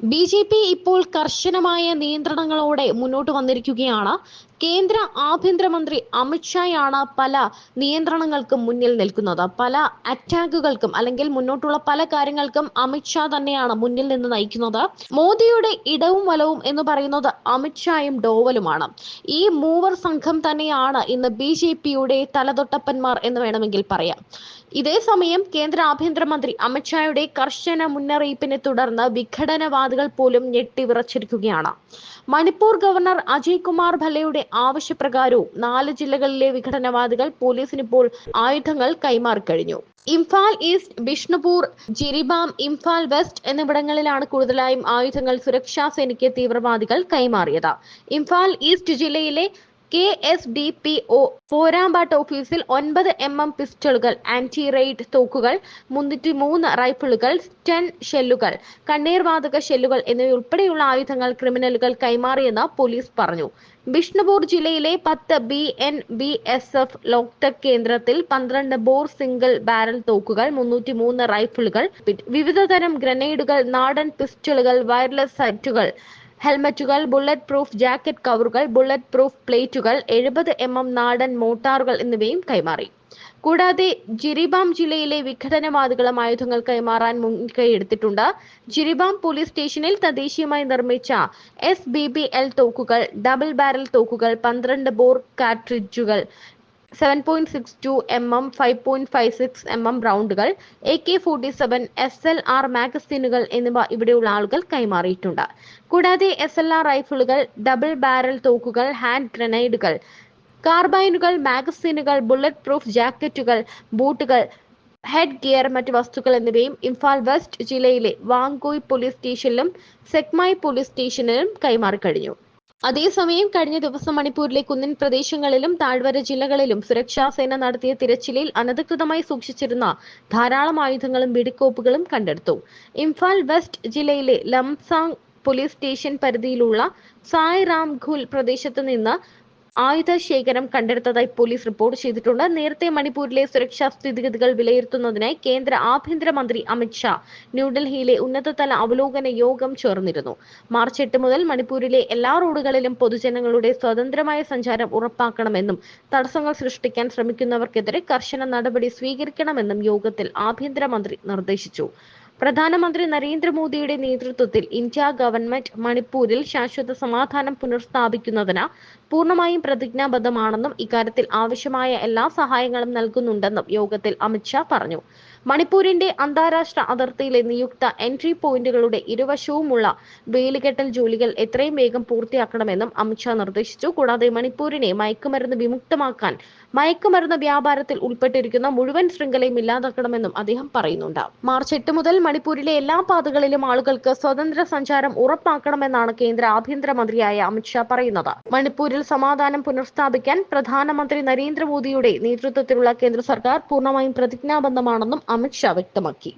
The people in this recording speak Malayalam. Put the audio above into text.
ബി.ജെ.പി. ഇപ്പോൾ കർശനമായ നിയന്ത്രണങ്ങളോടെ മുന്നോട്ട് വന്നിരിക്കുകയാണ്. കേന്ദ്ര ആഭ്യന്തരമന്ത്രി അമിത്ഷായാണ് പല നിയന്ത്രണങ്ങൾക്കും മുന്നിൽ നിൽക്കുന്നത്. പല അറ്റാക്കുകൾക്കും അല്ലെങ്കിൽ മുന്നോട്ടുള്ള പല കാര്യങ്ങൾക്കും അമിത്ഷാ തന്നെയാണ് മുന്നിൽ നിന്ന് നയിക്കുന്നത്. മോദിയുടെ ഇടവും വലവും എന്ന് പറയുന്നത് അമിത്ഷായും ഡോവലുമാണ്. ഈ മൂവർ സംഘം തന്നെയാണ് ഇന്ന് ബി.ജെ.പിയുടെ തലതൊട്ടപ്പന്മാർ എന്ന് വേണമെങ്കിൽ പറയാം. ഇതേസമയം കേന്ദ്ര ആഭ്യന്തരമന്ത്രി അമിത്ഷായുടെ കർശന മുന്നറിയിപ്പിനെ തുടർന്ന് വിഘടനവാദികൾ പോലും ഞെട്ടിവിറച്ചിരിക്കുകയാണ്. മണിപ്പൂർ ഗവർണർ അജയ് കുമാർ ഭല്ലയുടെ ആവശ്യപ്രകാരവും 4 ജില്ലകളിലെ വിഘടനവാദികൾ പോലീസിനിപ്പോൾ ആയുധങ്ങൾ കൈമാറിക്കഴിഞ്ഞു. ഇംഫാൽ ഈസ്റ്റ്, ബിഷ്ണുപൂർ, ജിരിബാം, ഇംഫാൽ വെസ്റ്റ് എന്നിവിടങ്ങളിലാണ് കൂടുതലായും ആയുധങ്ങൾ സുരക്ഷാ സേനയ്ക്ക് തീവ്രവാദികൾ കൈമാറിയത്. ഇംഫാൽ ഈസ്റ്റ് ജില്ലയിലെ KSDPO പോരാമ്പാട്ട് ഓഫീസിൽ 9 mm പിസ്റ്റളുകൾ, ആന്റി റെയ്ഡ് തോക്കുകൾ, 303 റൈഫിളുകൾ, സ്റ്റൺ ഷെല്ലുകൾ, കണ്ണീർവാതക ഷെല്ലുകൾ എന്നിവയുൾപ്പെടെയുള്ള ആയുധങ്ങൾ ക്രിമിനലുകൾ കൈമാറിയെന്ന് പോലീസ് പറഞ്ഞു. ബിഷ്ണുപൂർ ജില്ലയിലെ 10 BNBSF ലോക്ടെക് കേന്ദ്രത്തിൽ 12 ബോർ സിംഗിൾ ബാരൽ തോക്കുകൾ, 303 റൈഫിളുകൾ, വിവിധതരം ഗ്രനേഡുകൾ, നാടൻ പിസ്റ്റളുകൾ, വയർലെസ് സെറ്റുകൾ, ഹെൽമറ്റുകൾ, ബുള്ളറ്റ് പ്രൂഫ് ജാക്കറ്റ് കവറുകൾ, ബുള്ളറ്റ് പ്രൂഫ് പ്ലേറ്റുകൾ, 70 mm നാടൻ മോട്ടാറുകൾ എന്നിവയും കൈമാറി. കൂടാതെ ജിരിബാം ജില്ലയിലെ വിഘടനവാദികളും ആയുധങ്ങൾ കൈമാറാൻ മുൻകൈയെടുത്തിട്ടുണ്ട്. ജിരിബാം പോലീസ് സ്റ്റേഷനിൽ തദ്ദേശീയമായി നിർമ്മിച്ച SBBL തോക്കുകൾ, ഡബിൾ ബാരൽ തോക്കുകൾ, 12 ബോർ കാർട്രിഡ്ജുകൾ, 7.62 mm, 5.56 mm റൗണ്ടുകൾ, AK-47, SLR മാഗസീനുകൾ എന്നിവ ഇവിടെയുള്ള ആളുകൾ കൈമാറിയിട്ടുണ്ട്. കൂടാതെ SLR റൈഫിളുകൾ, ഡബിൾ ബാരൽ തോക്കുകൾ, ഹാൻഡ് ഗ്രനേഡുകൾ, കാർബൈനുകൾ, മാഗസീനുകൾ, ബുള്ളറ്റ് പ്രൂഫ് ജാക്കറ്റുകൾ, ബൂട്ടുകൾ, ഹെഡ് ഗിയർ, മറ്റ് വസ്തുക്കൾ എന്നിവയും ഇംഫാൽ വെസ്റ്റ് ജില്ലയിലെ വാങ്കോയ് പോലീസ് സ്റ്റേഷനിലും സെക്മായി പോലീസ് സ്റ്റേഷനിലും കൈമാറിക്കഴിഞ്ഞു. അതേസമയം കഴിഞ്ഞ ദിവസം മണിപ്പൂരിലെ കുന്നിൻ പ്രദേശങ്ങളിലും താഴ്വര ജില്ലകളിലും സുരക്ഷാ സേന നടത്തിയ തിരച്ചിലിൽ അനധികൃതമായി സൂക്ഷിച്ചിരുന്ന ധാരാളം ആയുധങ്ങളും വെടിക്കോപ്പുകളും കണ്ടെടുത്തു. ഇംഫാൽ വെസ്റ്റ് ജില്ലയിലെ ലംസാങ് പോലീസ് സ്റ്റേഷൻ പരിധിയിലുള്ള സായ് റാംഖുൽ പ്രദേശത്ത് നിന്ന് ആയുധ ശേഖരം കണ്ടെടുത്തതായി പോലീസ് റിപ്പോർട്ട് ചെയ്തിട്ടുണ്ട്. നേരത്തെ മണിപ്പൂരിലെ സുരക്ഷാ സ്ഥിതിഗതികൾ വിലയിരുത്തുന്നതിനായി കേന്ദ്ര ആഭ്യന്തരമന്ത്രി അമിത്ഷാ ന്യൂഡൽഹിയിലെ ഉന്നതതല അവലോകന യോഗം ചേർന്നിരുന്നു. മാർച്ച് 8 മുതൽ മണിപ്പൂരിലെ എല്ലാ റോഡുകളിലും പൊതുജനങ്ങളുടെ സ്വതന്ത്രമായ സഞ്ചാരം ഉറപ്പാക്കണമെന്നും തടസ്സങ്ങൾ സൃഷ്ടിക്കാൻ ശ്രമിക്കുന്നവർക്കെതിരെ കർശന നടപടി സ്വീകരിക്കണമെന്നും യോഗത്തിൽ ആഭ്യന്തരമന്ത്രി നിർദ്ദേശിച്ചു. പ്രധാനമന്ത്രി നരേന്ദ്രമോദിയുടെ നേതൃത്വത്തിൽ ഇന്ത്യ ഗവൺമെന്റ് മണിപ്പൂരിൽ ശാശ്വത സമാധാനം പുനഃസ്ഥാപിക്കുന്നതിന് പൂർണ്ണമായും പ്രതിജ്ഞാബദ്ധമാണെന്നും ഇക്കാര്യത്തിൽ ആവശ്യമായ എല്ലാ സഹായങ്ങളും നൽകുന്നുണ്ടെന്നും യോഗത്തിൽ അമിത്ഷാ പറഞ്ഞു. മണിപ്പൂരിന്റെ അന്താരാഷ്ട്ര അതിർത്തിയിലെ നിയുക്ത എൻട്രി പോയിന്റുകളുടെ ഇരുവശവുമുള്ള വേലികെട്ടൽ ജോലികൾ എത്രയും വേഗം പൂർത്തിയാക്കണമെന്നും അമിത്ഷാ നിർദ്ദേശിച്ചു. കൂടാതെ മണിപ്പൂരിനെ മയക്കുമരുന്ന് വിമുക്തമാക്കാൻ മയക്കുമരുന്ന് വ്യാപാരത്തിൽ ഉൾപ്പെട്ടിരിക്കുന്ന മുഴുവൻ ശൃംഖലയും ഇല്ലാതാക്കണമെന്നും അദ്ദേഹം പറയുന്നുണ്ട്. മാർച്ച് 8 മുതൽ മണിപ്പൂരിലെ എല്ലാ പാതകളിലും ആളുകൾക്ക് സ്വതന്ത്ര സഞ്ചാരം ഉറപ്പാക്കണമെന്നാണ് കേന്ദ്ര ആഭ്യന്തരമന്ത്രിയായ അമിത്ഷാ പറയുന്നത്. മണിപ്പൂരിൽ സമാധാനം പുനഃസ്ഥാപിക്കാൻ പ്രധാനമന്ത്രി നരേന്ദ്രമോദിയുടെ നേതൃത്വത്തിലുള്ള കേന്ദ്ര സർക്കാർ പൂർണ്ണമായും പ്രതിജ്ഞാബദ്ധമാണെന്നും അമിത്ഷാ വ്യക്തമാക്കി.